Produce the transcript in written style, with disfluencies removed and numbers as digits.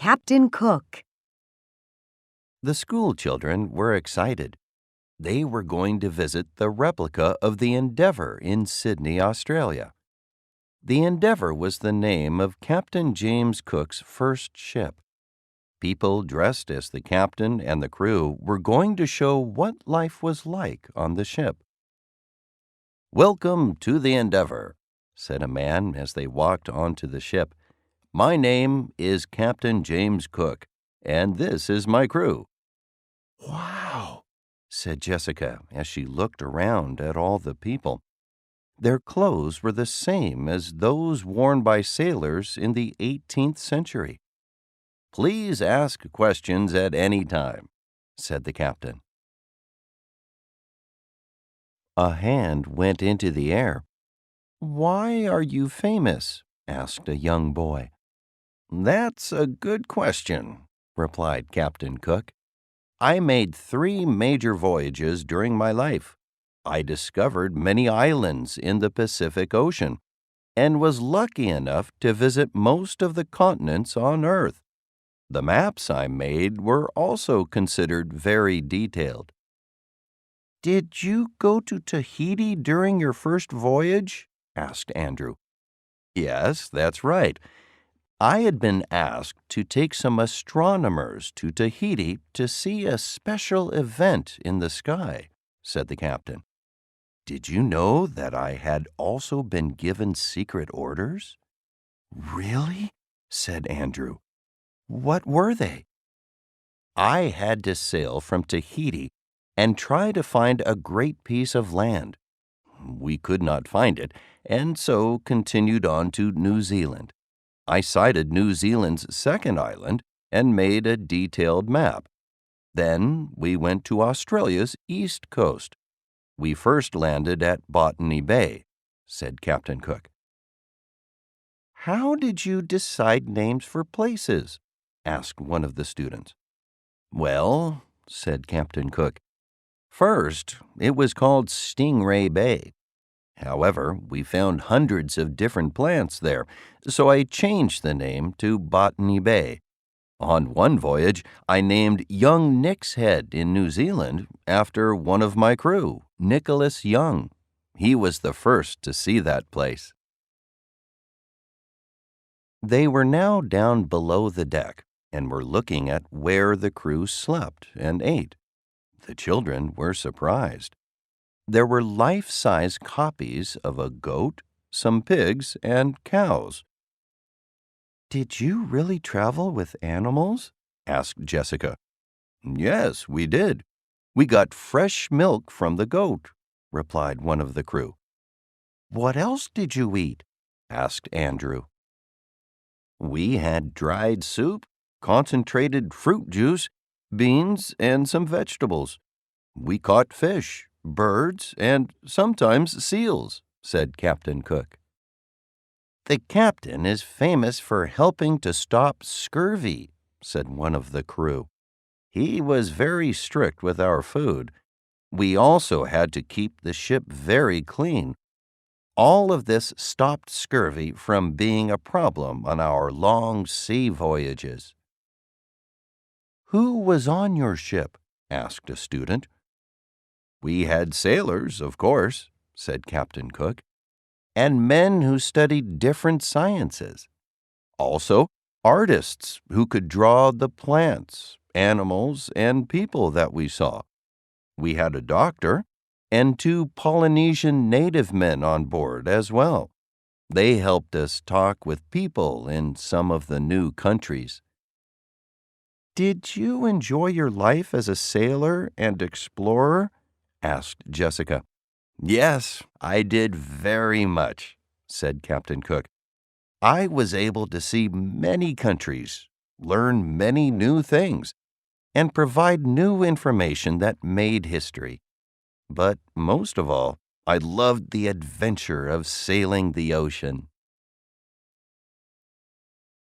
Captain Cook. The school children were excited. They were going to visit the replica of the Endeavour in Sydney, Australia. The Endeavour was the name of Captain James Cook's first ship. People dressed as the captain and the crew were going to show what life was like on the ship. "Welcome to the Endeavour," said a man as they walked onto the ship. "My name is Captain James Cook, and this is my crew." "Wow," said Jessica as she looked around at all the people. Their clothes were the same as those worn by sailors in the 18th century. "Please ask questions at any time," said the captain. A hand went into the air. "Why are you famous?" asked a young boy. "That's a good question," replied Captain Cook. "I made 3 major voyages during my life. I discovered many islands in the Pacific Ocean and was lucky enough to visit most of the continents on Earth. The maps I made were also considered very detailed." "Did you go to Tahiti during your first voyage?" asked Andrew. "Yes, that's right. I had been asked to take some astronomers to Tahiti to see a special event in the sky," said the captain. "Did you know that I had also been given secret orders?" "Really?" said Andrew. "What were they?" "I had to sail from Tahiti and try to find a great piece of land. We could not find it, and so continued on to New Zealand. I sighted New Zealand's second island and made a detailed map. Then we went to Australia's east coast. We first landed at Botany Bay," said Captain Cook. "How did you decide names for places?" asked one of the students. "Well," said Captain Cook, "first it was called Stingray Bay. However, we found hundreds of different plants there, so I changed the name to Botany Bay. On one voyage, I named Young Nick's Head in New Zealand after one of my crew, Nicholas Young. He was the first to see that place." They were now down below the deck and were looking at where the crew slept and ate. The children were surprised. There were life-size copies of a goat, some pigs, and cows. "Did you really travel with animals?" asked Jessica. "Yes, we did. We got fresh milk from the goat," replied one of the crew. "What else did you eat?" asked Andrew. "We had dried soup, concentrated fruit juice, beans, and some vegetables. We caught fish, birds, and sometimes seals," said Captain Cook. "The captain is famous for helping to stop scurvy," said one of the crew. "He was very strict with our food. We also had to keep the ship very clean. All of this stopped scurvy from being a problem on our long sea voyages." "Who was on your ship?" asked a student. "We had sailors, of course," said Captain Cook, "and men who studied different sciences. Also, artists who could draw the plants, animals, and people that we saw. We had a doctor and 2 Polynesian native men on board as well. They helped us talk with people in some of the new countries." "Did you enjoy your life as a sailor and explorer?" asked Jessica. "Yes, I did very much," said Captain Cook. "I was able to see many countries, learn many new things, and provide new information that made history. But most of all, I loved the adventure of sailing the ocean."